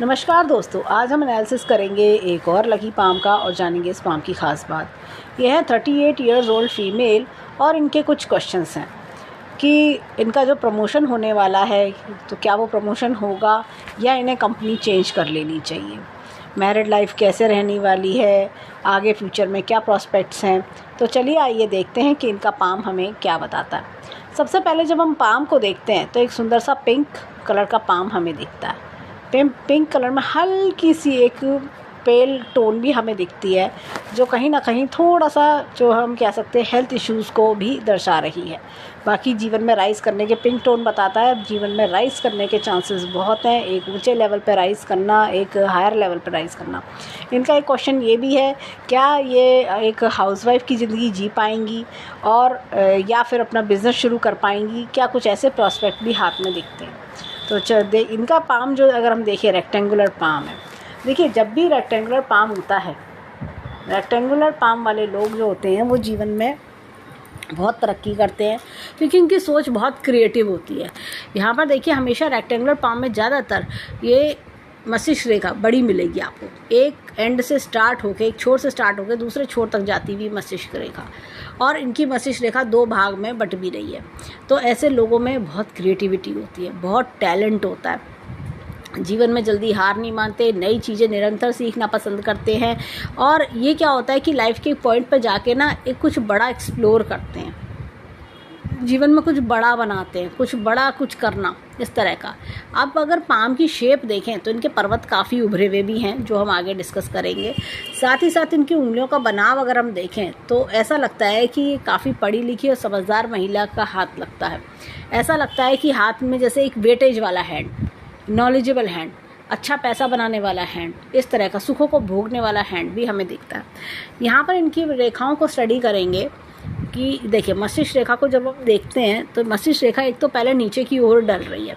नमस्कार दोस्तों, आज हम एनालिसिस करेंगे एक और लकी पाम का और जानेंगे इस पाम की ख़ास बात। यह है 38 ईयर्स ओल्ड फीमेल और इनके कुछ क्वेश्चंस हैं कि इनका जो प्रमोशन होने वाला है तो क्या वो प्रमोशन होगा या इन्हें कंपनी चेंज कर लेनी चाहिए, मैरिड लाइफ कैसे रहने वाली है, आगे फ्यूचर में क्या प्रॉस्पेक्ट्स हैं। तो चलिए आइए देखते हैं कि इनका पाम हमें क्या बताता है। सबसे पहले जब हम पाम को देखते हैं तो एक सुंदर सा पिंक कलर का पाम हमें दिखता है। पिंक कलर में हल्की सी एक पेल टोन भी हमें दिखती है, जो कहीं ना कहीं थोड़ा सा जो हम कह सकते हैं हेल्थ इश्यूज़ को भी दर्शा रही है। बाकी जीवन में राइज़ करने के पिंक टोन बताता है जीवन में राइज़ करने के चांसेस बहुत हैं, एक ऊंचे लेवल पर राइज़ करना, एक हायर लेवल पर राइज़ करना। इनका एक क्वेश्चन ये भी है, क्या ये एक हाउसवाइफ की ज़िंदगी जी पाएंगी और या फिर अपना बिज़नेस शुरू कर पाएंगी, क्या कुछ ऐसे प्रॉस्पेक्ट भी हाथ में दिखते हैं। तो इनका पाम जो अगर हम देखें रेक्टेंगुलर पाम है। देखिए, जब भी रेक्टेंगुलर पाम होता है, रेक्टेंगुलर पाम वाले लोग जो होते हैं वो जीवन में बहुत तरक्की करते हैं क्योंकि उनकी सोच बहुत क्रिएटिव होती है। यहाँ पर देखिए, हमेशा रेक्टेंगुलर पाम में ज़्यादातर ये मस्तिष्क रेखा बड़ी मिलेगी आपको, एक एंड से स्टार्ट होके, एक छोर से स्टार्ट होके दूसरे छोर तक जाती हुई मस्तिष्क रेखा, और इनकी मस्तिष्क रेखा 2 भाग में बट भी रही है। तो ऐसे लोगों में बहुत क्रिएटिविटी होती है, बहुत टैलेंट होता है, जीवन में जल्दी हार नहीं मानते, नई चीज़ें निरंतर सीखना पसंद करते हैं। और ये क्या होता है कि लाइफ के पॉइंट पर जाके ना एक कुछ बड़ा एक्सप्लोर करते हैं, जीवन में कुछ बड़ा बनाते हैं, कुछ बड़ा कुछ करना, इस तरह का। अब अगर पाम की शेप देखें तो इनके पर्वत काफ़ी उभरे हुए भी हैं, जो हम आगे डिस्कस करेंगे। साथ ही साथ इनकी उंगलियों का बनाव अगर हम देखें तो ऐसा लगता है कि ये काफ़ी पढ़ी लिखी और समझदार महिला का हाथ लगता है। ऐसा लगता है कि हाथ में जैसे एक वेटेज वाला हैंड, नॉलेजेबल हैंड, अच्छा पैसा बनाने वाला हैंड, इस तरह का सुखों को भोगने वाला हैंड भी हमें दिखता है। यहाँ पर इनकी रेखाओं को स्टडी करेंगे कि देखिए, मस्तिष्क रेखा को जब हम देखते हैं तो मस्तिष्क रेखा एक तो पहले नीचे की ओर डल रही है,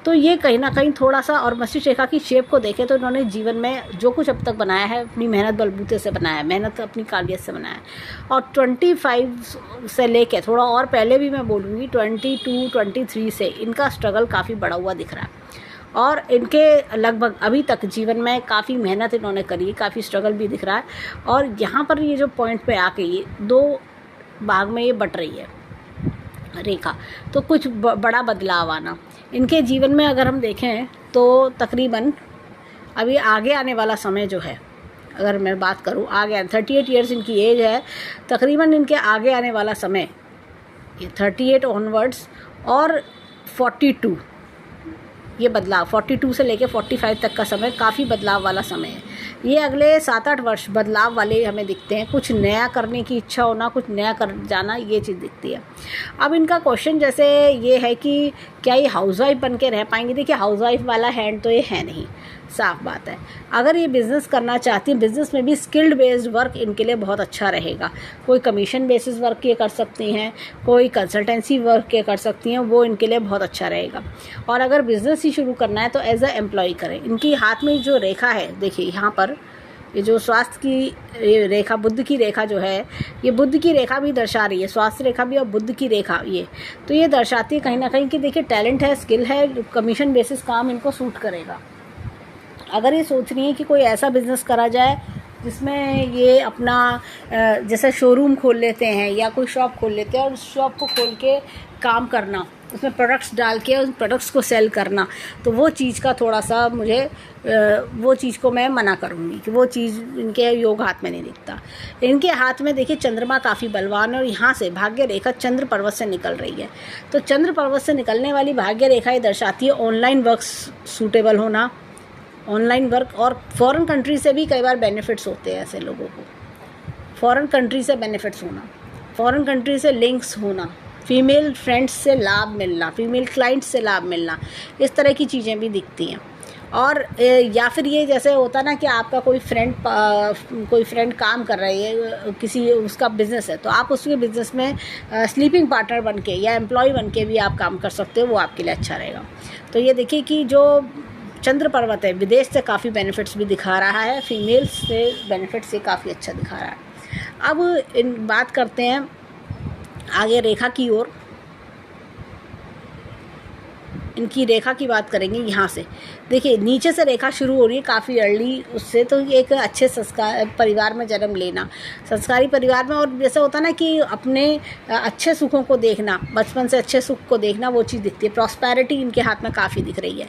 तो ये कहीं ना कहीं थोड़ा सा, और मस्तिष्क रेखा की शेप को देखें तो इन्होंने जीवन में जो कुछ अब तक बनाया है अपनी मेहनत बलबूते से बनाया है, मेहनत अपनी काबिलियत से बनाया है। और 25 से लेके थोड़ा और पहले भी मैं बोलूँगी 22, 23 से इनका स्ट्रगल काफ़ी बड़ा हुआ दिख रहा है, और इनके लगभग अभी तक जीवन में काफ़ी मेहनत इन्होंने करी, काफ़ी स्ट्रगल भी दिख रहा है। और यहाँ पर ये जो पॉइंट पे आके ये 2 भाग में ये बट रही है रेखा, तो कुछ बड़ा बदलाव आना इनके जीवन में अगर हम देखें तो तकरीबन अभी आगे आने वाला समय जो है, अगर मैं बात करूँ आगे 38 ईयर्स इनकी एज है, तकरीबन इनके आगे आने वाला समय ये 38 ऑनवर्ड्स और 42, ये बदलाव 42 से लेकर 45 तक का समय काफ़ी बदलाव वाला समय है। ये अगले 7-8 वर्ष बदलाव वाले हमें दिखते हैं, कुछ नया करने की इच्छा होना, कुछ नया कर जाना, ये चीज़ दिखती है। अब इनका क्वेश्चन जैसे ये है कि क्या ये हाउसवाइफ बन के रह पाएंगी। देखिए, हाउसवाइफ वाला हैंड तो ये है नहीं, साफ बात है। अगर ये बिज़नेस करना चाहती हैं, बिज़नेस में भी स्किल्ड बेस्ड वर्क इनके लिए बहुत अच्छा रहेगा। कोई कमीशन बेसिस वर्क ये कर सकती हैं, कोई कंसल्टेंसी वर्क ये कर सकती हैं, वो इनके लिए बहुत अच्छा रहेगा। और अगर बिज़नेस ही शुरू करना है तो एज अ एम्प्लॉय करें। इनकी हाथ में जो रेखा है, देखिए यहाँ पर ये जो स्वास्थ्य की रेखा, बुद्ध की रेखा जो है, ये बुद्ध की रेखा भी दर्शा रही है, स्वास्थ्य रेखा भी और बुद्ध की रेखा, ये तो ये दर्शाती है कहीं ना कहीं कि देखिए टैलेंट है, स्किल है, कमीशन बेसिस काम इनको सूट करेगा। अगर ये सोच रही है कि कोई ऐसा बिज़नेस करा जाए जिसमें ये अपना जैसे शोरूम खोल लेते हैं या कोई शॉप खोल लेते हैं और उस शॉप को खोल के काम करना, उसमें प्रोडक्ट्स डाल के उन प्रोडक्ट्स को सेल करना, तो वो चीज़ का थोड़ा सा मुझे वो चीज़ को मैं मना करूँगी कि वो चीज़ इनके योग हाथ में नहीं दिखता। इनके हाथ में देखिए चंद्रमा काफ़ी बलवान है और यहाँ से भाग्य रेखा चंद्र पर्वत से निकल रही है। तो चंद्र पर्वत से निकलने वाली भाग्य रेखा ये दर्शाती है ऑनलाइन वर्क सूटेबल होना, ऑनलाइन वर्क, और फॉरेन कंट्री से भी कई बार बेनिफिट्स होते हैं ऐसे लोगों को, फॉरेन कंट्री से बेनिफिट्स होना, फॉरेन कंट्री से लिंक्स होना, फीमेल फ्रेंड्स से लाभ मिलना, फीमेल क्लाइंट्स से लाभ मिलना, इस तरह की चीज़ें भी दिखती हैं। और या फिर ये जैसे होता ना कि आपका कोई फ्रेंड काम कर रही है, किसी उसका बिज़नेस है, तो आप उसके बिज़नेस में स्लीपिंग पार्टनर बन के या एम्प्लॉय बन के भी आप काम कर सकते हो, वो आपके लिए अच्छा रहेगा। तो ये देखिए कि जो चंद्र पर्वत है विदेश से काफ़ी बेनिफिट्स भी दिखा रहा है, फीमेल्स से बेनिफिट्स से काफ़ी अच्छा दिखा रहा है। अब इन बात करते हैं आगे रेखा की ओर। इनकी रेखा की बात करेंगे, यहाँ से देखिए नीचे से रेखा शुरू हो रही है काफ़ी अर्ली उससे, तो ये एक अच्छे संस्कार परिवार में जन्म लेना, संस्कारी परिवार में, और जैसे होता है ना कि अपने अच्छे सुखों को देखना, बचपन से अच्छे सुख को देखना, वो चीज़ दिखती है। प्रॉस्पेरिटी इनके हाथ में काफ़ी दिख रही है।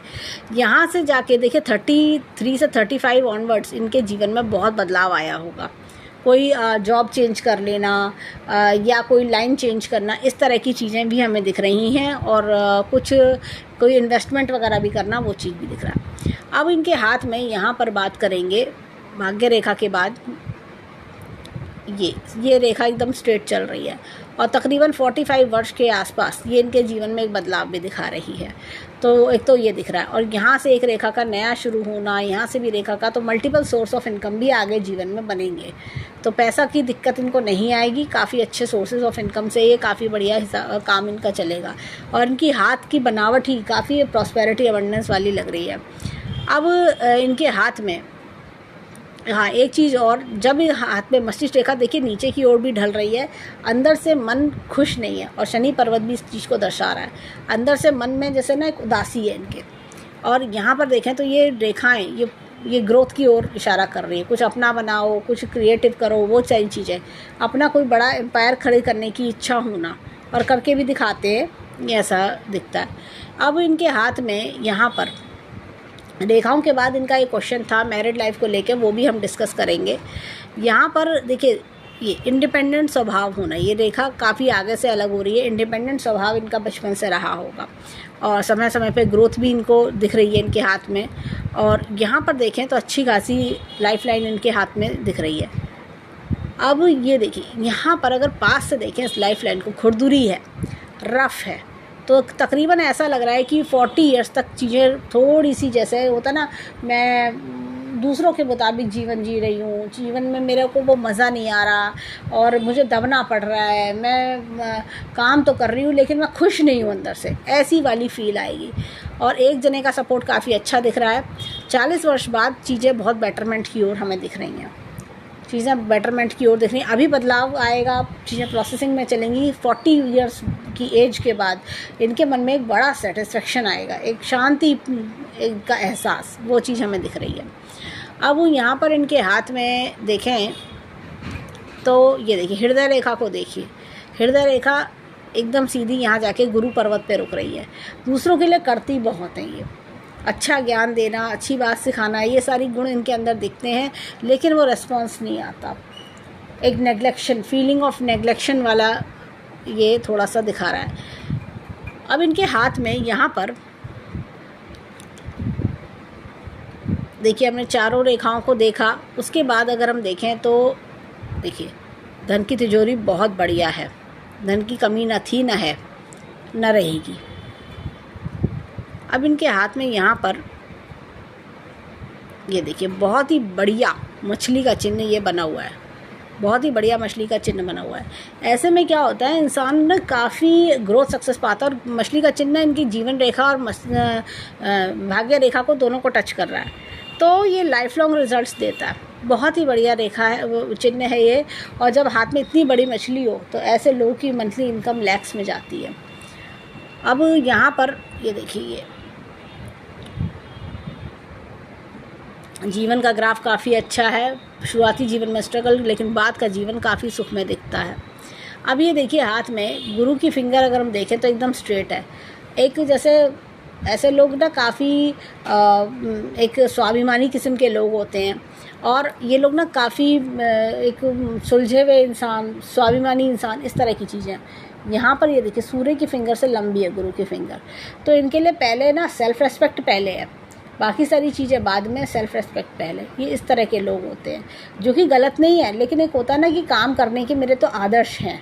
यहाँ से जाके देखिए 33 से 35 ऑनवर्ड्स इनके जीवन में बहुत बदलाव आया होगा। कोई जॉब चेंज कर लेना या कोई लाइन चेंज करना, इस तरह की चीज़ें भी हमें दिख रही हैं, और कुछ कोई इन्वेस्टमेंट वगैरह भी करना, वो चीज़ भी दिख रहा है। अब इनके हाथ में यहाँ पर बात करेंगे भाग्य रेखा के बाद, ये रेखा एकदम स्ट्रेट चल रही है और तकरीबन 45 वर्ष के आसपास ये इनके जीवन में एक बदलाव भी दिखा रही है। तो एक तो ये दिख रहा है, और यहाँ से एक रेखा का नया शुरू होना, यहाँ से भी रेखा का, तो मल्टीपल सोर्स ऑफ इनकम भी आगे जीवन में बनेंगे। तो पैसा की दिक्कत इनको नहीं आएगी, काफ़ी अच्छे सोर्सेज ऑफ इनकम से ये काफ़ी बढ़िया काम इनका चलेगा, और इनकी हाथ की बनावट ही काफ़ी प्रॉस्पेरिटी अबंडेंस वाली लग रही है। अब इनके हाथ में हाँ एक चीज़ और, जब हाथ में मस्तिष्क रेखा देखिए नीचे की ओर भी ढल रही है, अंदर से मन खुश नहीं है, और शनि पर्वत भी इस चीज़ को दर्शा रहा है। अंदर से मन में जैसे ना एक उदासी है इनके, और यहाँ पर देखें तो ये रेखाएं ये ग्रोथ की ओर इशारा कर रही है। कुछ अपना बनाओ, कुछ क्रिएटिव करो, वो सारी चीज़ें, अपना कोई बड़ा एम्पायर खड़े करने की इच्छा होना, और करके भी दिखाते हैं, ये ऐसा दिखता है। अब इनके हाथ में यहाँ पर रेखाओं के बाद इनका एक क्वेश्चन था मैरिड लाइफ को लेकर, वो भी हम डिस्कस करेंगे। यहाँ पर देखिए ये इंडिपेंडेंट स्वभाव होना, ये रेखा काफ़ी आगे से अलग हो रही है। इंडिपेंडेंट स्वभाव इनका बचपन से रहा होगा, और समय समय पे ग्रोथ भी इनको दिख रही है इनके हाथ में। और यहाँ पर देखें तो अच्छी खासी लाइफ लाइन इनके हाथ में दिख रही है। अब ये देखिए यहाँ पर अगर पास से देखें इस लाइफ लाइन को, खुरदुरी है, रफ़ है, तो तकरीबन ऐसा लग रहा है कि 40 इयर्स तक चीज़ें थोड़ी सी, जैसे होता ना, मैं दूसरों के मुताबिक जीवन जी रही हूँ, जीवन में मेरे को वो मज़ा नहीं आ रहा, और मुझे दबना पड़ रहा है, मैं काम तो कर रही हूँ लेकिन मैं खुश नहीं हूँ अंदर से, ऐसी वाली फील आएगी। और एक जने का सपोर्ट काफ़ी अच्छा दिख रहा है। 40 वर्ष बाद चीज़ें बहुत बेटरमेंट की ओर हमें दिख रही हैं, चीज़ें बेटरमेंट की ओर दिख रही हैं। अभी बदलाव आएगा, चीज़ें प्रोसेसिंग में चलेंगी। 40 इयर्स की एज के बाद इनके मन में एक बड़ा सेटिस्फेक्शन आएगा, एक शांति का एहसास, वो चीज़ हमें दिख रही है। अब यहाँ पर इनके हाथ में देखें तो ये देखिए हृदय रेखा को देखिए, हृदय रेखा एकदम सीधी यहाँ जाके गुरु पर्वत पे रुक रही है। दूसरों के लिए करती बहुत है, ये अच्छा ज्ञान देना, अच्छी बात सिखाना, ये सारी गुण इनके अंदर दिखते हैं, लेकिन वो रेस्पॉन्स नहीं आता। एक नेग्लेक्शन, फीलिंग ऑफ नेग्लेक्शन वाला ये थोड़ा सा दिखा रहा है। अब इनके हाथ में यहाँ पर देखिए हमने चारों रेखाओं को देखा, उसके बाद अगर हम देखें तो देखिए धन की तिजोरी बहुत बढ़िया है, धन की कमी न थी, न है, न रहेगी। अब इनके हाथ में यहाँ पर ये देखिए बहुत ही बढ़िया मछली का चिन्ह ये बना हुआ है, बहुत ही बढ़िया मछली का चिन्ह बना हुआ है। ऐसे में क्या होता है, इंसान ना काफ़ी ग्रोथ सक्सेस पाता है, और मछली का चिन्ह इनकी जीवन रेखा और भाग्य रेखा को दोनों को टच कर रहा है, तो ये लाइफ लॉन्ग रिजल्ट्स देता है। बहुत ही बढ़िया रेखा है, वो चिन्ह है ये। और जब हाथ में इतनी बड़ी मछली हो तो ऐसे लोगों की मंथली इनकम लैक्स में जाती है। अब यहाँ पर ये देखिए, ये जीवन का ग्राफ काफ़ी अच्छा है। शुरुआती जीवन में स्ट्रगल, लेकिन बाद का जीवन काफ़ी सुख में दिखता है। अब ये देखिए हाथ में गुरु की फिंगर अगर हम देखें तो एकदम स्ट्रेट है। एक जैसे ऐसे लोग ना काफ़ी एक स्वाभिमानी किस्म के लोग होते हैं, और ये लोग ना काफ़ी एक सुलझे हुए इंसान, स्वाभिमानी इंसान, इस तरह की चीज़ें। यहाँ पर ये देखिए सूर्य की फिंगर से लंबी है गुरु की फिंगर, तो इनके लिए पहले ना सेल्फ रेस्पेक्ट पहले है, बाकी सारी चीज़ें बाद में, सेल्फ रेस्पेक्ट पहले। ये इस तरह के लोग होते हैं, जो कि गलत नहीं है, लेकिन एक होता है ना कि काम करने के मेरे तो आदर्श हैं,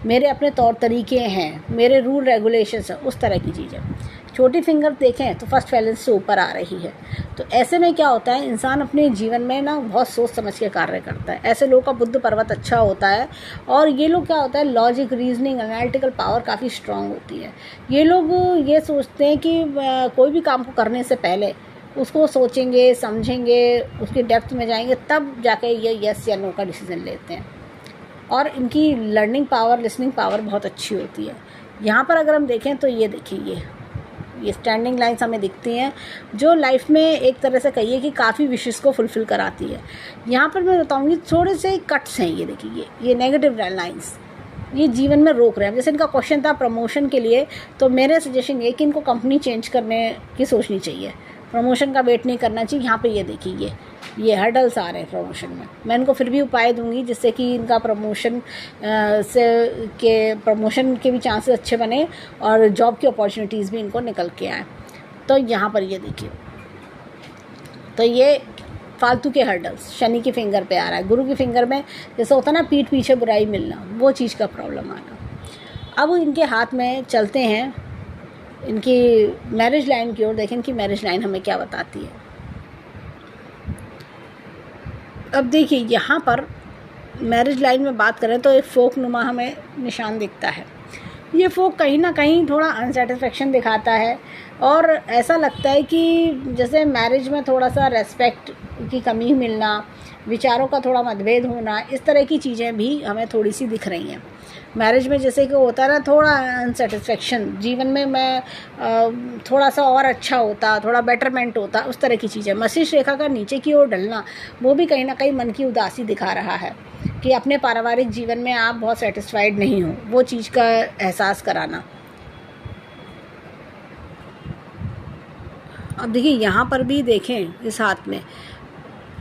मेरे अपने तौर तरीके हैं, मेरे रूल रेगुलेशंस हैं, उस तरह की चीज़ें। छोटी फिंगर देखें तो फर्स्ट बैलेंस से ऊपर आ रही है। तो ऐसे में क्या होता है, इंसान अपने जीवन में ना बहुत सोच समझ के कार्य करता है। ऐसे लोगों का बुद्ध पर्वत अच्छा होता है, और ये लोग क्या होता है, लॉजिक, रीजनिंग, एनालिटिकल पावर काफ़ी स्ट्रांग होती है। ये लोग ये सोचते हैं कि कोई भी काम को करने से पहले उसको सोचेंगे, समझेंगे, उसकी डेप्थ में जाएंगे, तब जाके ये यस या नो का डिसीज़न लेते हैं। और इनकी लर्निंग पावर, लिसनिंग पावर बहुत अच्छी होती है। यहाँ पर अगर हम देखें तो ये देखिए, ये स्टैंडिंग लाइन्स हमें दिखती हैं जो लाइफ में एक तरह से कहिए कि काफ़ी विशेस को फुलफ़िल कराती है। यहाँ पर मैं बताऊँगी थोड़े से कट्स हैं, ये देखिए ये नेगेटिव लाइन्स ये जीवन में रोक रहे हैं। जैसे इनका क्वेश्चन था प्रमोशन के लिए, तो मेरे सजेशन ये कि इनको कंपनी चेंज करने की सोचनी चाहिए, प्रमोशन का वेट नहीं करना चाहिए। यहाँ पे ये देखिए ये हर्डल्स आ रहे हैं प्रमोशन में। मैं इनको फिर भी उपाय दूंगी जिससे कि इनका प्रमोशन के भी चांसेस अच्छे बने और जॉब की अपॉर्चुनिटीज़ भी इनको निकल के आए। तो यहाँ पर ये देखिए, तो ये फालतू के हर्डल्स शनि की फिंगर पे आ रहा है। गुरु की फिंगर में जैसे होता है ना पीठ पीछे बुराई मिलना, वो चीज़ का प्रॉब्लम आना। अब इनके हाथ में चलते हैं इनकी मैरिज लाइन की ओर। देखें इनकी मैरिज लाइन हमें क्या बताती है। अब देखिए यहाँ पर मैरिज लाइन में बात करें तो एक फोक नुमा हमें निशान दिखता है। ये फोक कहीं ना कहीं थोड़ा अनसेटिस्फेक्शन दिखाता है और ऐसा लगता है कि जैसे मैरिज में थोड़ा सा रेस्पेक्ट की कमी मिलना, विचारों का थोड़ा मतभेद होना, इस तरह की चीज़ें भी हमें थोड़ी सी दिख रही हैं मैरिज में। जैसे कि होता है ना थोड़ा अनसेटिस्फेक्शन, जीवन में मैं थोड़ा सा और अच्छा होता, थोड़ा बेटरमेंट होता, उस तरह की चीज़ें। मस्तिष्क रेखा का नीचे की ओर ढलना, वो भी कहीं ना कहीं मन की उदासी दिखा रहा है कि अपने पारिवारिक जीवन में आप बहुत सेटिस्फाइड नहीं हो, वो चीज़ का एहसास कराना। अब देखिए यहाँ पर भी देखें इस हाथ में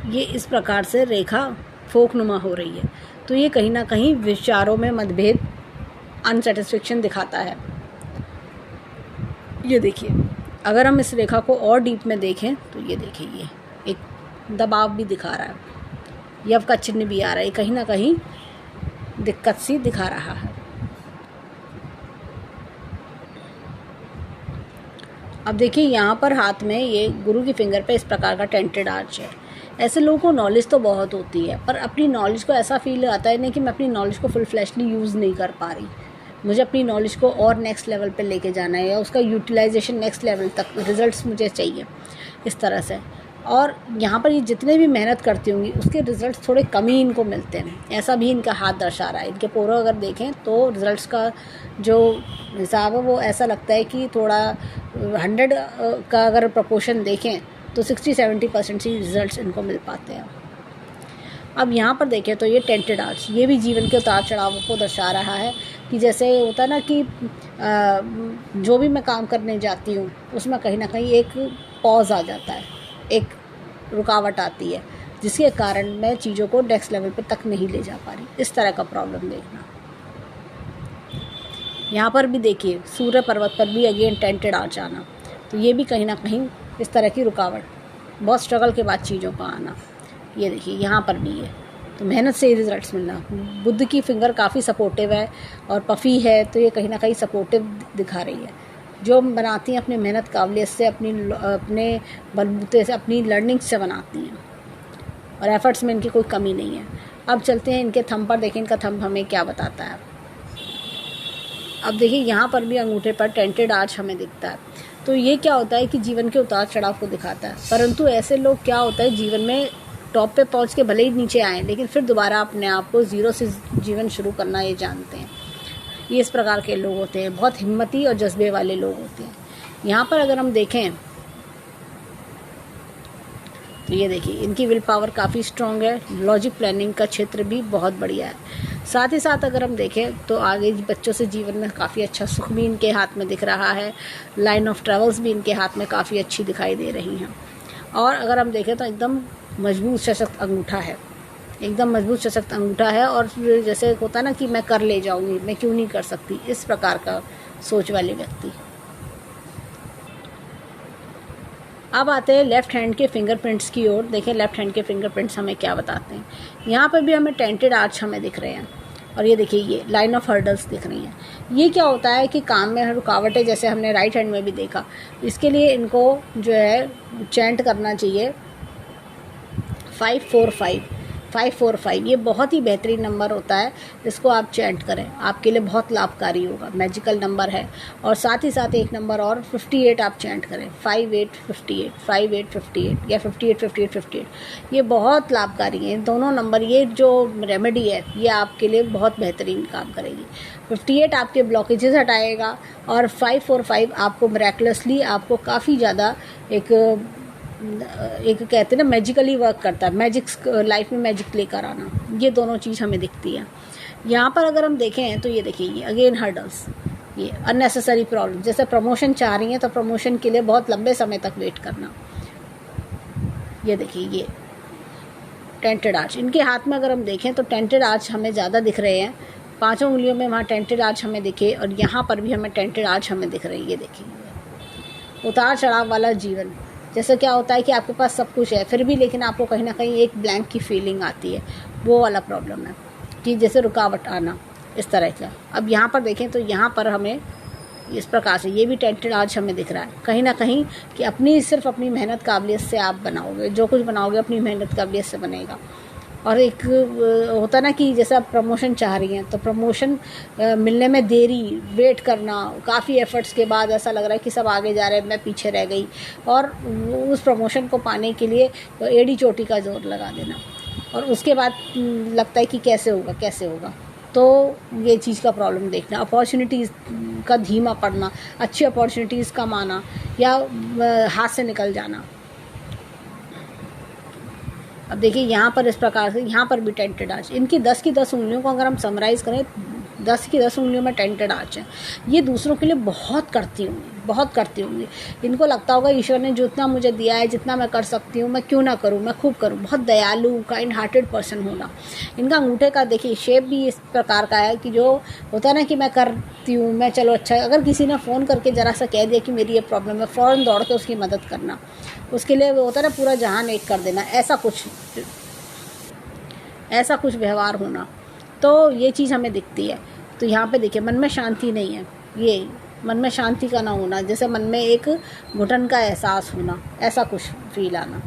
ये इस प्रकार से रेखा फोकनुमा हो रही है, तो ये कहीं ना कहीं विचारों में मतभेद, अनसेटिस्फेक्शन दिखाता है। ये देखिए अगर हम इस रेखा को और डीप में देखें तो ये देखिए ये एक दबाव भी दिखा रहा है, यव का चिन्ह भी आ रहा है, कहीं ना कहीं दिक्कत सी दिखा रहा है। अब देखिए यहाँ पर हाथ में ये गुरु की फिंगर पे इस प्रकार का टेंटेड आर्च है। ऐसे लोगों को नॉलेज तो बहुत होती है पर अपनी नॉलेज को ऐसा फील आता है नहीं कि मैं अपनी नॉलेज को फुल फ्लैशली यूज़ नहीं कर पा रही, मुझे अपनी नॉलेज को और नेक्स्ट लेवल पे लेके जाना है या उसका यूटिलाइजेशन नेक्स्ट लेवल तक, रिजल्ट्स मुझे चाहिए इस तरह से। और यहाँ पर ये जितने भी मेहनत करती होंगी उसके रिज़ल्ट्स थोड़े कम ही इनको मिलते हैं, ऐसा भी इनका हाथ दर्शा रहा है। इनके पोरो अगर देखें तो रिज़ल्ट्स का जो हिसाब है वो ऐसा लगता है कि थोड़ा 100 का अगर प्रपोर्शन देखें तो 60-70% ही रिज़ल्ट्स इनको मिल पाते हैं। अब यहाँ पर देखें तो ये टेंटेड आर्च, ये भी जीवन के उतार चढ़ावों को दर्शा रहा है कि जैसे होता है ना कि जो भी मैं काम करने जाती हूँ उसमें कहीं ना कहीं एक पॉज आ जाता है, एक रुकावट आती है जिसके कारण मैं चीज़ों को नेक्स्ट लेवल पे तक नहीं ले जा पा रही, इस तरह का प्रॉब्लम देखना। यहाँ पर भी देखिए सूर्य पर्वत पर भी अगेन टेंटेड आर्च आना, तो ये भी कहीं ना कहीं इस तरह की रुकावट, बहुत स्ट्रगल के बाद चीज़ों का आना। ये देखिए यहाँ पर भी है, तो मेहनत से रिजल्ट्स मिलना। बुध की फिंगर काफ़ी सपोर्टिव है और पफ़ी है, तो ये कहीं ना कहीं सपोर्टिव दिखा रही है। जो बनाती हैं अपनी मेहनत काबिलियत से, अपने बलबूते से, अपनी लर्निंग से बनाती हैं और एफर्ट्स में इनकी कोई कमी नहीं है। अब चलते हैं इनके थंब पर, देखें इनका थंब हमें क्या बताता है। अब देखिए यहाँ पर भी अंगूठे पर टेंटेड आर्च हमें दिखता है, तो ये क्या होता है कि जीवन के उतार चढ़ाव को दिखाता है। परंतु ऐसे लोग क्या होता है जीवन में टॉप पे पहुँच के भले ही नीचे आए लेकिन फिर दोबारा अपने आप को ज़ीरो से जीवन शुरू करना ये जानते हैं। ये इस प्रकार के लोग होते हैं, बहुत हिम्मती और जज्बे वाले लोग होते हैं। यहाँ पर अगर हम देखें तो ये देखिए इनकी विल पावर काफ़ी स्ट्रॉन्ग है, लॉजिक प्लानिंग का क्षेत्र भी बहुत बढ़िया है। साथ ही साथ अगर हम देखें तो आगे बच्चों से जीवन में काफ़ी अच्छा सुख भी इनके हाथ में दिख रहा है, लाइन ऑफ ट्रेवल्स भी इनके हाथ में काफ़ी अच्छी दिखाई दे रही हैं। और अगर हम देखें तो एकदम मजबूत सशक्त अंगूठा है, एकदम मजबूत सशक्त अंगूठा है। और जैसे होता है ना कि मैं कर ले जाऊंगी, मैं क्यों नहीं कर सकती, इस प्रकार का सोच वाले व्यक्ति। अब आते हैं लेफ़्ट हैंड के फिंगरप्रिंट्स की ओर। देखें लेफ़्ट हैंड के फिंगरप्रिंट्स हमें क्या बताते हैं। यहाँ पर भी हमें टेंटेड आर्च हमें दिख रहे हैं और ये देखिए ये लाइन ऑफ हर्डल्स दिख रही हैं। ये क्या होता है कि काम में रुकावटें, जैसे हमने राइट हैंड में भी देखा, इसके लिए इनको जो है चैंट करना चाहिए 5-4-5। 545 ये बहुत ही बेहतरीन नंबर होता है, इसको आप चैंट करें, आपके लिए बहुत लाभकारी होगा, मैजिकल नंबर है। और साथ ही साथ एक नंबर और 58 आप चैंट करें, 5858 5858 या 5858 ये बहुत लाभकारी है। दोनों नंबर, ये जो रेमेडी है ये आपके लिए बहुत बेहतरीन काम करेगी। 58 आपके ब्लॉकेजेस हटाएगा और 545 आपको मिरेकलसली आपको काफ़ी ज़्यादा एक कहते हैं ना मैजिकली वर्क करता है, मैजिक्स लाइफ में मैजिक लेकर आना, ये दोनों चीज़ हमें दिखती है। यहाँ पर अगर हम देखें तो ये देखिए, ये अगेन हर्डल्स, ये अननेसेसरी प्रॉब्लम, जैसे प्रमोशन चाह रही हैं तो प्रमोशन के लिए बहुत लंबे समय तक वेट करना। ये देखिए, ये टेंटेड आर्च, इनके हाथ में अगर हम देखें तो टेंटेड आर्च हमें ज़्यादा दिख रहे हैं, 5 उंगलियों में वहाँ टेंटेड आर्च हमें दिखे और यहाँ पर भी हमें टेंटेड आर्च हमें दिख रही है। ये देखिए, उतार चढ़ाव वाला जीवन, जैसे क्या होता है कि आपके पास सब कुछ है फिर भी लेकिन आपको कहीं ना कहीं एक ब्लैंक की फीलिंग आती है, वो वाला प्रॉब्लम है कि जैसे रुकावट आना इस तरह का। अब यहाँ पर देखें तो यहाँ पर हमें इस प्रकार से ये भी टेंटेड आज हमें दिख रहा है कहीं ना कहीं कि अपनी सिर्फ अपनी मेहनत काबिलियत से आप बनाओगे, जो कुछ बनाओगे अपनी मेहनत काबिलियत से बनेगा। और एक होता ना कि जैसे आप प्रमोशन चाह रही हैं तो प्रमोशन मिलने में देरी, वेट करना, काफ़ी एफर्ट्स के बाद ऐसा लग रहा है कि सब आगे जा रहे हैं, मैं पीछे रह गई, और उस प्रमोशन को पाने के लिए एड़ी चोटी का जोर लगा देना और उसके बाद लगता है कि कैसे होगा कैसे होगा। तो ये चीज़ का प्रॉब्लम देखना, अपॉर्चुनिटीज़ का धीमा पड़ना, अच्छी अपॉर्चुनिटीज़ कम आना या हाथ से निकल जाना। अब देखिए यहाँ पर इस प्रकार से यहाँ पर भी टेंटेड आर्च, इनकी 10 की 10 उंगलियों को अगर हम समराइज़ करें, 10 की 10 उंगलियों में टेंटेड आर्च है। ये दूसरों के लिए बहुत करती होंगी। इनको लगता होगा ईश्वर ने जितना मुझे दिया है, जितना मैं कर सकती हूँ, मैं क्यों ना करूँ, मैं खूब करूँ। बहुत दयालु, काइंड हार्टेड पर्सन होना। इनका अंगूठे का देखिए शेप भी इस प्रकार का है कि जो होता है ना कि मैं करती हूँ, मैं चलो अच्छा, अगर किसी ने फ़ोन करके ज़रा सा कह दिया कि मेरी ये प्रॉब्लम है, फ़ौरन दौड़ के उसकी मदद करना, उसके लिए वो होता है ना पूरा जहान एक कर देना, ऐसा कुछ व्यवहार होना। तो ये चीज़ हमें दिखती है। तो यहाँ पे देखिए मन में शांति नहीं है, ये मन में शांति का ना होना, जैसे मन में एक घुटन का एहसास होना, ऐसा कुछ फील आना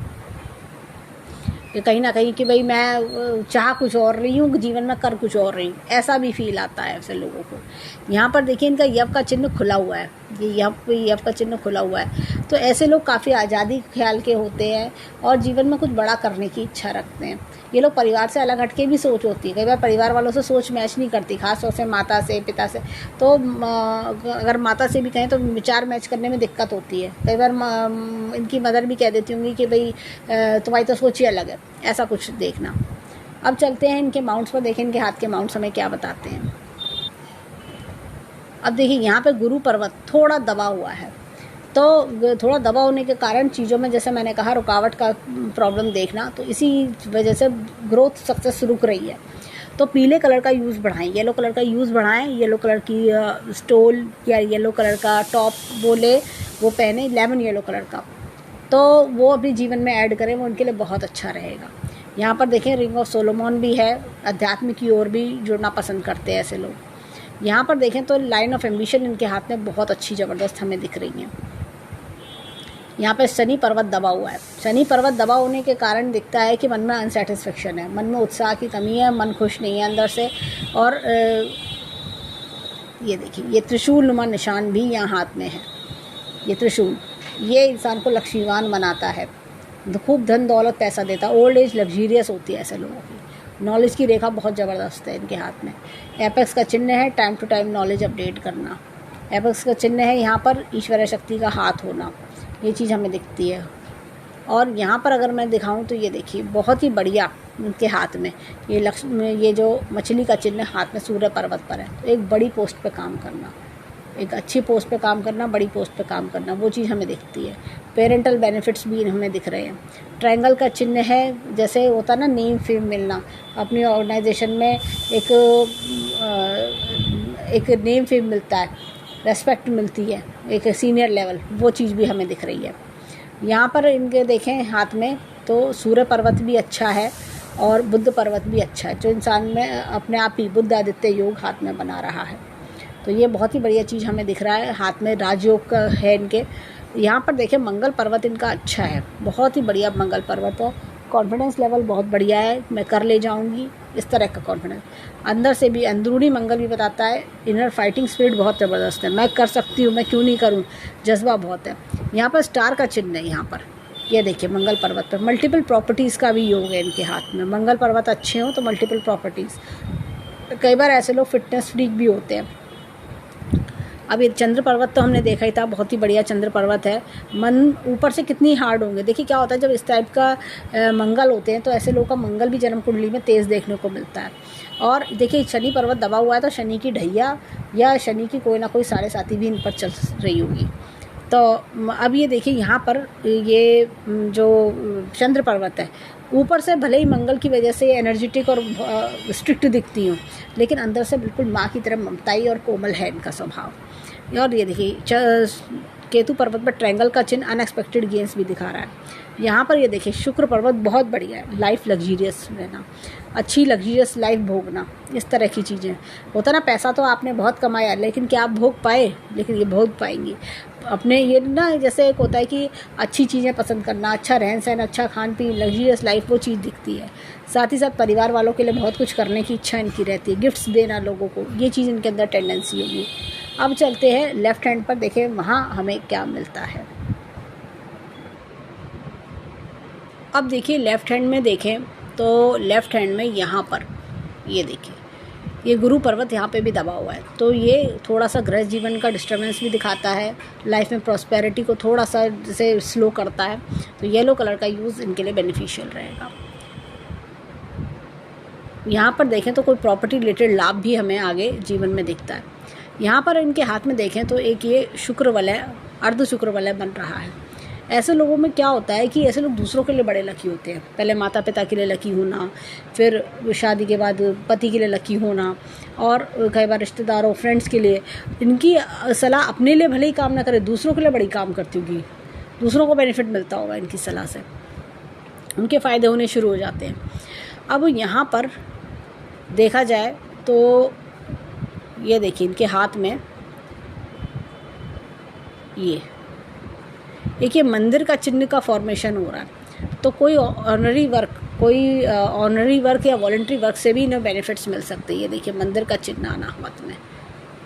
कि कहीं ना कहीं कि भाई मैं चाह कुछ और रही हूँ, जीवन में कर कुछ और रही हूँ, ऐसा भी फील आता है ऐसे लोगों को। यहाँ पर देखिए इनका यव का चिन्ह खुला हुआ है, ये यव का चिन्ह खुला हुआ है। तो ऐसे लोग काफ़ी आज़ादी ख्याल के होते हैं और जीवन में कुछ बड़ा करने की इच्छा रखते हैं। ये लोग परिवार से अलग हटके भी सोच होती है, कई बार परिवार वालों से सोच मैच नहीं करती, खासतौर से माता से, पिता से। तो अगर माता से भी कहें तो विचार मैच करने में दिक्कत होती है। कई बार इनकी मदर भी कह देती होंगी कि भाई तुम्हारी तो सोच ही अलग है, ऐसा कुछ देखना। अब चलते हैं इनके माउंट्स पर, देखें इनके हाथ के माउंट्स हमें क्या बताते हैं। अब देखिए यहाँ पे गुरु पर्वत थोड़ा दबा हुआ है, तो थोड़ा दबा होने के कारण चीज़ों में जैसे मैंने कहा रुकावट का प्रॉब्लम देखना, तो इसी वजह से ग्रोथ सक्सेस रुक रही है। तो पीले कलर का यूज़ बढ़ाएं, येलो कलर का यूज़ बढ़ाएं, येलो कलर की स्टोल या येलो कलर का टॉप बोले वो पहने, लेमन येलो कलर का, तो वो अपने जीवन में ऐड करें, वो उनके लिए बहुत अच्छा रहेगा। यहाँ पर देखें रिंग ऑफ सोलोमन भी है, अध्यात्म की ओर भी जुड़ना पसंद करते हैं ऐसे लोग। यहाँ पर देखें तो लाइन ऑफ एम्बिशन इनके हाथ में बहुत अच्छी ज़बरदस्त हमें दिख रही है। यहाँ पे शनि पर्वत दबा हुआ है, शनि पर्वत दबा होने के कारण दिखता है कि मन में अनसेटिस्फेक्शन है, मन में उत्साह की कमी है, मन खुश नहीं है अंदर से। और ये देखिए ये त्रिशूल नुमा निशान भी यहाँ हाथ में है, ये त्रिशूल, ये इंसान को लक्ष्मीवान बनाता है, खूब धन दौलत पैसा देता है। ओल्ड एज लग्जीरियस होती है ऐसे लोगों की। नॉलेज की रेखा बहुत ज़बरदस्त है इनके हाथ में। एपेक्स का चिन्ह है time to time knowledge update करना। एपेक्स का चिन्ह है यहाँ पर ईश्वरीय शक्ति का हाथ होना, ये चीज़ हमें दिखती है। और यहाँ पर अगर मैं दिखाऊं तो ये देखिए बहुत ही बढ़िया उनके हाथ में ये जो मछली का चिन्ह हाथ में सूर्य पर्वत पर है। तो एक बड़ी पोस्ट पे काम करना, एक अच्छी पोस्ट पे काम करना, बड़ी पोस्ट पे काम करना, वो चीज़ हमें दिखती है। पेरेंटल बेनिफिट्स भी हमें दिख रहे हैं। ट्रायंगल का चिन्ह है, जैसे होता ना नेम फेम मिलना, अपनी ऑर्गेनाइजेशन में एक नेम फेम मिलता है, रेस्पेक्ट मिलती है, एक सीनियर लेवल, वो चीज़ भी हमें दिख रही है। यहाँ पर इनके देखें हाथ में तो सूर्य पर्वत भी अच्छा है और बुद्ध पर्वत भी अच्छा है, जो इंसान में अपने आप ही बुद्ध आदित्य योग हाथ में बना रहा है। तो ये बहुत ही बढ़िया चीज़ हमें दिख रहा है। हाथ में राजयोग का है इनके। यहाँ पर देखें मंगल पर्वत इनका अच्छा है, बहुत ही बढ़िया मंगल पर्वत हो। कॉन्फिडेंस लेवल बहुत बढ़िया है, मैं कर ले जाऊंगी, इस तरह का कॉन्फिडेंस। अंदर से भी अंदरूनी मंगल भी बताता है, इनर फाइटिंग स्पिरिट बहुत ज़बरदस्त है, मैं कर सकती हूँ, मैं क्यों नहीं करूँ, जज्बा बहुत है। यहाँ पर स्टार का चिन्ह है, यहाँ पर ये देखिए मंगल पर्वत पर मल्टीपल प्रॉपर्टीज़ का भी योग है इनके हाथ में। मंगल पर्वत अच्छे हों तो मल्टीपल प्रॉपर्टीज़। कई बार ऐसे लोग फिटनेस फ्रीक भी होते हैं। अब ये चंद्र पर्वत तो हमने देखा ही था, बहुत ही बढ़िया चंद्र पर्वत है। मन ऊपर से कितनी हार्ड होंगे। देखिए क्या होता है जब इस टाइप का मंगल होते हैं तो ऐसे लोगों का मंगल भी जन्म कुंडली में तेज़ देखने को मिलता है। और देखिए शनि पर्वत दबा हुआ है तो शनि की ढैया या शनि की कोई ना कोई साढ़े साथी भी इन पर चल रही होगी। तो अब ये देखिए यहाँ पर ये जो चंद्र पर्वत है, ऊपर से भले ही मंगल की वजह से एनर्जेटिक और स्ट्रिक्ट दिखती हूँ, लेकिन अंदर से बिल्कुल माँ की तरह ममताई और कोमल है इनका स्वभाव। और ये देखिए केतु पर्वत पर ट्रायंगल का चिन्ह अनएक्सपेक्टेड गेंस भी दिखा रहा है। यहाँ पर ये देखिए शुक्र पर्वत बहुत बढ़िया है, लाइफ लग्जीरियस रहना, अच्छी लग्जीरियस लाइफ भोगना, इस तरह की चीज़ें। होता ना पैसा तो आपने बहुत कमाया लेकिन क्या आप भोग पाए, लेकिन ये भोग पाएंगी अपने। ये ना जैसे एक होता है कि अच्छी चीज़ें पसंद करना, अच्छा रहन सहन, अच्छा खान पीन, लग्जीरियस लाइफ, वो चीज़ दिखती है। साथ ही साथ परिवार वालों के लिए बहुत कुछ करने की इच्छा इनकी रहती है, गिफ्ट्स देना लोगों को, ये चीज़ इनके अंदर टेंडेंसी होगी। अब चलते हैं लेफ़्ट हैंड पर, देखें वहाँ हमें क्या मिलता है। अब देखिए लेफ़्ट हैंड में देखें तो लेफ़्ट हैंड में यहाँ पर ये देखिए ये गुरु पर्वत यहाँ पे भी दबा हुआ है, तो ये थोड़ा सा गृह जीवन का डिस्टर्बेंस भी दिखाता है, लाइफ में प्रॉस्पेरिटी को थोड़ा सा जैसे स्लो करता है। तो येलो कलर का यूज़ इनके लिए बेनिफिशियल रहेगा। यहाँ पर देखें तो कोई प्रॉपर्टी रिलेटेड लाभ भी हमें आगे जीवन में दिखता है। यहाँ पर इनके हाथ में देखें तो एक ये शुक्र वलय, अर्ध शुक्र वलय बन रहा है। ऐसे लोगों में क्या होता है कि ऐसे लोग दूसरों के लिए बड़े लकी होते हैं। पहले माता पिता के लिए लकी होना, फिर शादी के बाद पति के लिए लकी होना, और कई बार रिश्तेदारों फ्रेंड्स के लिए। इनकी सलाह अपने लिए भले ही काम ना करे, दूसरों के लिए बड़ी काम करती होगी, दूसरों को बेनिफिट मिलता होगा इनकी सलाह से, उनके फ़ायदे होने शुरू हो जाते हैं। अब यहाँ पर देखा जाए तो ये देखिए इनके हाथ में ये देखिए मंदिर का चिन्ह का फॉर्मेशन हो रहा है। तो कोई ऑनरी वर्क या वॉलंटरी वर्क से भी इन्हें बेनिफिट्स मिल सकते हैं। ये देखिए मंदिर का चिन्ह आना हाथ में,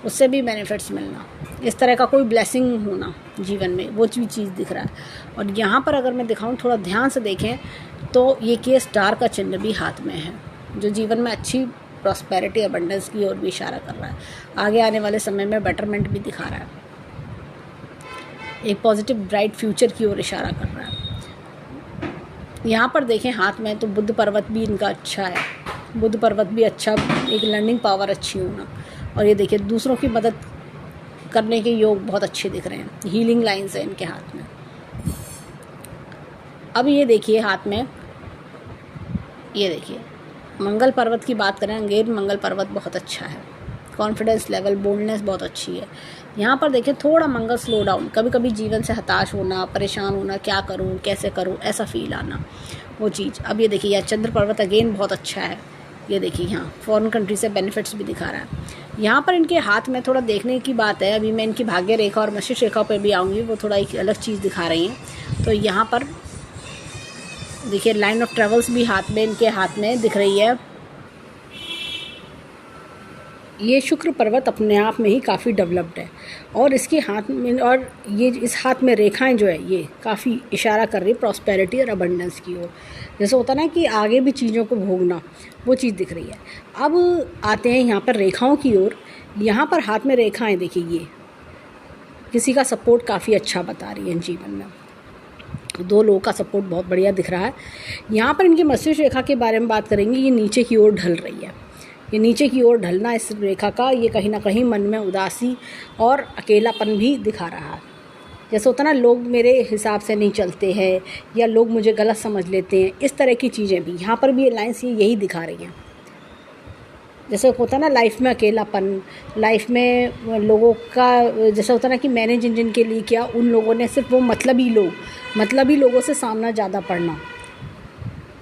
उससे भी बेनिफिट्स मिलना, इस तरह का कोई ब्लेसिंग होना जीवन में, वो भी चीज़ दिख रहा है। और यहाँ पर अगर मैं दिखाऊँ थोड़ा ध्यान से देखें तो ये कि स्टार का चिन्ह भी हाथ में है, जो जीवन में अच्छी प्रॉस्पेरिटी अबंडेंस की ओर भी इशारा कर रहा है। आगे आने वाले समय में बेटरमेंट भी दिखा रहा है, एक पॉजिटिव ब्राइट फ्यूचर की ओर इशारा कर रहा है। यहाँ पर देखें हाथ में तो बुद्ध पर्वत भी इनका अच्छा है, बुद्ध पर्वत भी अच्छा, एक लर्निंग पावर अच्छी होना। और ये देखिए दूसरों की मदद करने के योग बहुत अच्छे दिख रहे हैं, हीलिंग लाइन्स है इनके हाथ में। अब ये देखिए हाथ में ये देखिए मंगल पर्वत की बात करें, अंगेर मंगल पर्वत बहुत अच्छा है, कॉन्फिडेंस लेवल, बोल्डनेस बहुत अच्छी है। यहाँ पर देखें थोड़ा मंगल स्लो डाउन, कभी कभी जीवन से हताश होना, परेशान होना, क्या करूँ कैसे करूँ, ऐसा फील आना, वो चीज़। अब ये देखिए यह चंद्र पर्वत अगेन बहुत अच्छा है। ये देखिए यहाँ फॉरेन कंट्री से बेनिफिट्स भी दिखा रहा है। यहाँ पर इनके हाथ में थोड़ा देखने की बात है, अभी मैं इनकी भाग्य रेखा और मस्तिष्क रेखा पर भी आऊँगी, वो थोड़ा एक अलग चीज़ दिखा रही हैं। तो यहाँ पर देखिए लाइन ऑफ ट्रेवल्स भी हाथ में इनके हाथ में दिख रही है। ये शुक्र पर्वत अपने आप में ही काफ़ी डेवलप्ड है, और इसके हाथ में, और ये इस हाथ में रेखाएं जो है ये काफ़ी इशारा कर रही है प्रॉस्पेरिटी और अबंडेंस की ओर। जैसे होता ना कि आगे भी चीज़ों को भोगना, वो चीज़ दिख रही है। अब आते हैं यहाँ पर रेखाओं की ओर। यहाँ पर हाथ में रेखाएं देखिए, ये किसी का सपोर्ट काफ़ी अच्छा बता रही है जीवन में, दो लोगों का सपोर्ट बहुत बढ़िया दिख रहा है। यहाँ पर इनकी मस्तिष्क रेखा के बारे में बात करेंगे, ये नीचे की ओर ढल रही है। ये नीचे की ओर ढलना इस रेखा का, ये कहीं ना कहीं मन में उदासी और अकेलापन भी दिखा रहा है। जैसे होता ना लोग मेरे हिसाब से नहीं चलते हैं, या लोग मुझे गलत समझ लेते हैं, इस तरह की चीज़ें भी यहाँ पर भी ये लाइन्स यही दिखा रही हैं। जैसे होता ना लाइफ में अकेलापन, लाइफ में लोगों का जैसे होता ना कि मैंने जिन जिन के लिए किया, उन लोगों ने सिर्फ वो मतलबी लोगों से सामना ज़्यादा पड़ना।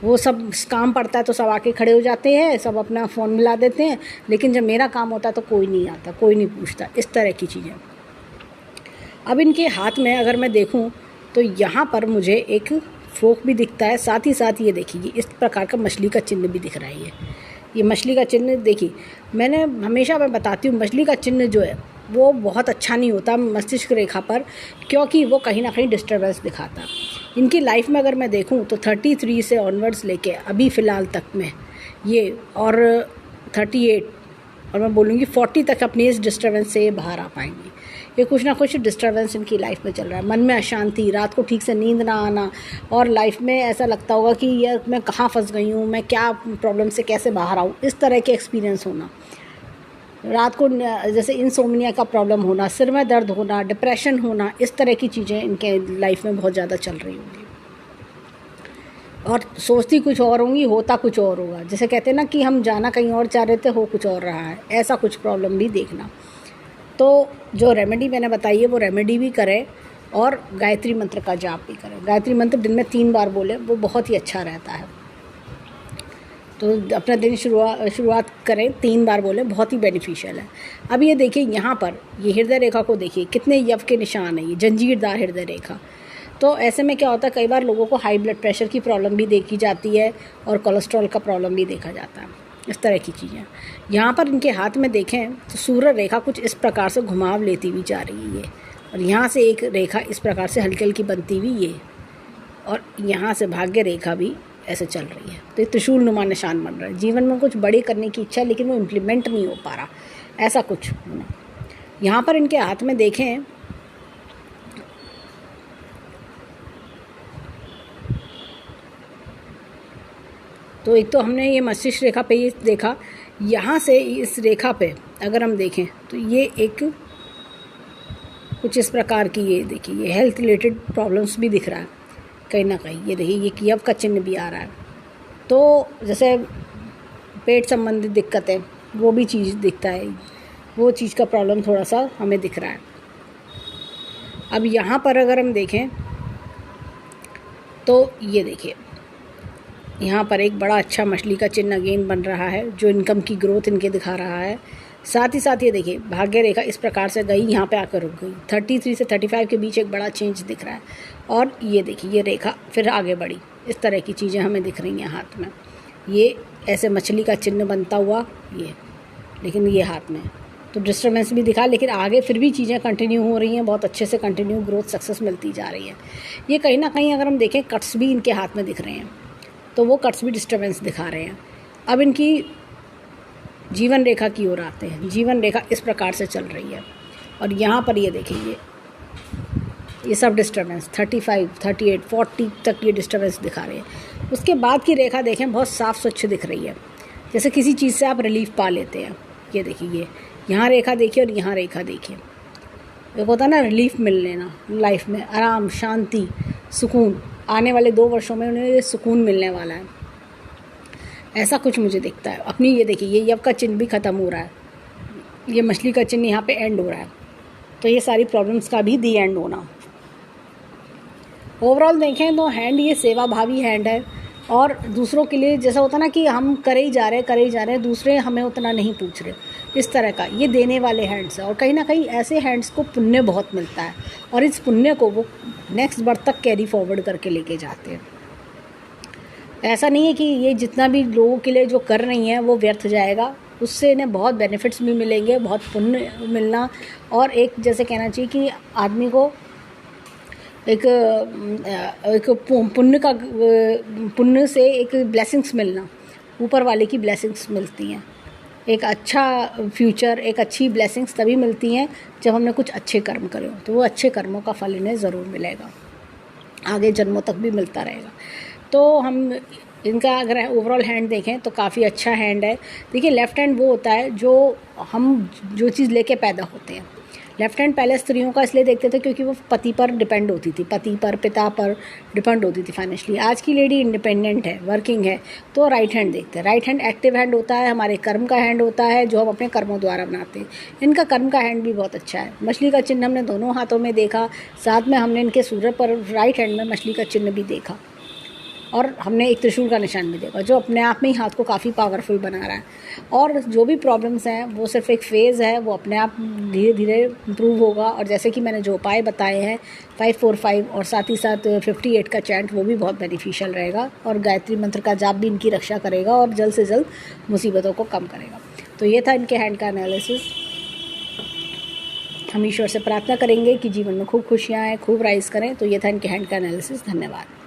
वो सब काम पड़ता है तो सब आके खड़े हो जाते हैं, सब अपना फ़ोन मिला देते हैं, लेकिन जब मेरा काम होता है तो कोई नहीं आता, कोई नहीं पूछता, इस तरह की चीज़ें। अब इनके हाथ में अगर मैं देखूं तो यहाँ पर मुझे एक फोक भी दिखता है, साथ ही साथ ये देखिए इस प्रकार का मछली का चिन्ह भी दिख रहा है। ये मछली का चिन्ह देखिए, मैं बताती हूँ मछली का चिन्ह जो है वो बहुत अच्छा नहीं होता मस्तिष्क रेखा पर, क्योंकि वो कहीं ना कहीं डिस्टर्बेंस दिखाता है। इनकी लाइफ में अगर मैं देखूँ तो 33 से ऑनवर्ड्स लेके अभी फ़िलहाल तक में ये, और 38 और मैं बोलूँगी 40 तक अपनी इस डिस्टर्बेंस से बाहर आ पाएंगी। ये कुछ ना कुछ डिस्टर्बेंस इनकी लाइफ में चल रहा है। मन में अशांति, रात को ठीक से नींद ना आना, और लाइफ में ऐसा लगता होगा कि यार मैं कहाँ फंस गई हूँ, मैं क्या प्रॉब्लम से कैसे बाहर आऊँ, इस तरह के एक्सपीरियंस होना। रात को जैसे इंसोम्निया का प्रॉब्लम होना, सिर में दर्द होना, डिप्रेशन होना, इस तरह की चीज़ें इनके लाइफ में बहुत ज़्यादा चल रही होंगी। और सोचती कुछ और होंगी, होता कुछ और होगा। जैसे कहते हैं ना कि हम जाना कहीं और चाह रहे थे, हो कुछ और रहा है, ऐसा कुछ प्रॉब्लम भी देखना। तो जो रेमेडी मैंने बताई है वो रेमेडी भी करें, और गायत्री मंत्र का जाप भी करें। गायत्री मंत्र दिन में 3 बार बोलें, वो बहुत ही अच्छा रहता है। तो अपना दिन शुरुआत करें, 3 बार बोलें, बहुत ही बेनिफिशियल है। अब ये देखिए यहाँ पर ये हृदय रेखा को देखिए, कितने यव के निशान है, ये जंजीरदार हृदय रेखा। तो ऐसे में क्या होता है, कई बार लोगों को हाई ब्लड प्रेशर की प्रॉब्लम भी देखी जाती है, और कोलेस्ट्रॉल का प्रॉब्लम भी देखा जाता है, इस तरह की चीज़ें। यहाँ पर इनके हाथ में देखें तो सूर्य रेखा कुछ इस प्रकार से घुमाव लेती हुई जा रही है ये, और यहाँ से एक रेखा इस प्रकार से हल्की हल्की बनती हुई ये, और यहाँ से भाग्य रेखा भी ऐसे चल रही है। तो ये त्रिशूल नुमा निशान बन रहा है। जीवन में कुछ बड़े करने की इच्छा, लेकिन वो इम्प्लीमेंट नहीं हो पा रहा, ऐसा कुछ होना। यहाँ पर इनके हाथ में देखें तो एक तो हमने ये मस्तिष्क रेखा पे ये देखा, यहाँ से इस रेखा पे अगर हम देखें तो ये एक कुछ इस प्रकार की, ये देखिए ये हेल्थ रिलेटेड प्रॉब्लम्स भी दिख रहा है कहीं ना कहीं। ये देखिए ये यव का चिन्ह भी आ रहा है। तो जैसे पेट संबंधित दिक्कतें, वो भी चीज़ दिखता है, वो चीज़ का प्रॉब्लम थोड़ा सा हमें दिख रहा है। अब यहाँ पर अगर हम देखें तो ये देखिए यहाँ पर एक बड़ा अच्छा मछली का चिन्ह अगेन बन रहा है, जो इनकम की ग्रोथ इनके दिखा रहा है। साथ ही साथ ये देखिए भाग्य रेखा इस प्रकार से गई, यहाँ पे आकर रुक गई। 33 से 35 के बीच एक बड़ा चेंज दिख रहा है, और ये देखिए ये रेखा फिर आगे बढ़ी। इस तरह की चीज़ें हमें दिख रही हैं हाथ में। ये ऐसे मछली का चिन्ह बनता हुआ ये, लेकिन ये हाथ में तो डिस्टर्बेंस भी दिखा, लेकिन आगे फिर भी चीज़ें कंटिन्यू हो रही हैं, बहुत अच्छे से कंटिन्यू ग्रोथ सक्सेस मिलती जा रही है। ये कहीं ना कहीं अगर हम देखें कट्स भी इनके हाथ में दिख रहे हैं, तो वो कट्स भी डिस्टर्बेंस दिखा रहे हैं। अब इनकी जीवन रेखा की ओर आते हैं। जीवन रेखा इस प्रकार से चल रही है, और यहाँ पर ये देखिए ये सब डिस्टर्बेंस 35, 38, 40 तक ये डिस्टर्बेंस दिखा रहे हैं। उसके बाद की रेखा देखें, बहुत साफ़ स्वच्छ दिख रही है, जैसे किसी चीज़ से आप रिलीफ पा लेते हैं। ये देखिए ये यहाँ रेखा देखिए, और यहाँ रेखा देखिए। एक होता है ना रिलीफ मिल लेना लाइफ में, आराम, शांति, सुकून। आने वाले 2 वर्षों में उन्हें ये सुकून मिलने वाला है, ऐसा कुछ मुझे दिखता है। अपनी ये देखिए ये यव का चिन्ह भी ख़त्म हो रहा है, ये मछली का चिन्ह यहाँ पे एंड हो रहा है। तो ये सारी प्रॉब्लम्स का भी दी एंड होना। ओवरऑल देखें तो हैंड ये सेवा भावी हैंड है, और दूसरों के लिए जैसा होता ना कि हम करे ही जा रहे हैं, दूसरे हमें उतना नहीं पूछ रहे, इस तरह का ये देने वाले हैंड्स है। और कहीं ना कहीं ऐसे हैंड्स को पुण्य बहुत मिलता है, और इस पुण्य को वो नेक्स्ट बर्थ तक कैरी फॉरवर्ड करके लेके जाते हैं। ऐसा नहीं है कि ये जितना भी लोगों के लिए जो कर रही हैं वो व्यर्थ जाएगा, उससे इन्हें बहुत बेनिफिट्स भी मिलेंगे, बहुत पुण्य मिलना। और एक जैसे कहना चाहिए कि आदमी को एक पुण्य से एक ब्लेसिंग्स मिलना, ऊपर वाले की ब्लेसिंग्स मिलती हैं। एक अच्छा फ्यूचर, एक अच्छी ब्लेसिंग्स तभी मिलती हैं जब हमने कुछ अच्छे कर्म करे हो, तो वो अच्छे कर्मों का फल इन्हें ज़रूर मिलेगा, आगे जन्मों तक भी मिलता रहेगा। तो हम इनका अगर ओवरऑल हैंड देखें तो काफ़ी अच्छा हैंड है। देखिए लेफ़्ट हैंड वो होता है जो चीज़ लेके पैदा होते हैं। लेफ़्ट हैंड पहले स्त्रियों का इसलिए देखते थे क्योंकि वो पति पर डिपेंड होती थी, पति पर, पिता पर डिपेंड होती थी फाइनेंशियली। आज की लेडी इंडिपेंडेंट है, वर्किंग है, तो राइट हैंड देखते हैं। राइट हैंड एक्टिव हैंड होता है, हमारे कर्म का हैंड होता है, जो हम अपने कर्मों द्वारा बनाते हैं। इनका कर्म का हैंड भी बहुत अच्छा है। मछली का चिन्ह हमने दोनों हाथों में देखा, साथ में हमने इनके सूर्य पर राइट हैंड में मछली का चिन्ह भी देखा। और हमने एक त्रिशूल का निशान भी देखा जो अपने आप में ही हाथ को काफ़ी पावरफुल बना रहा है। और जो भी प्रॉब्लम्स हैं वो सिर्फ एक फ़ेज़ है, वो अपने आप धीरे धीरे इम्प्रूव होगा। और जैसे कि मैंने जो उपाय बताए हैं 545 और साथ ही साथ 58 का चैंट, वो भी बहुत बेनिफिशियल रहेगा। और गायत्री मंत्र का जाप भी इनकी रक्षा करेगा और जल्द से जल्द मुसीबतों को कम करेगा। तो ये था इनके हैंड का एनालिसिस। हम ईश्वर से प्रार्थना करेंगे कि जीवन में खूब खुशियाँ आएँ, खूब राइज करें। तो ये था इनके हैंड का एनालिसिस। धन्यवाद।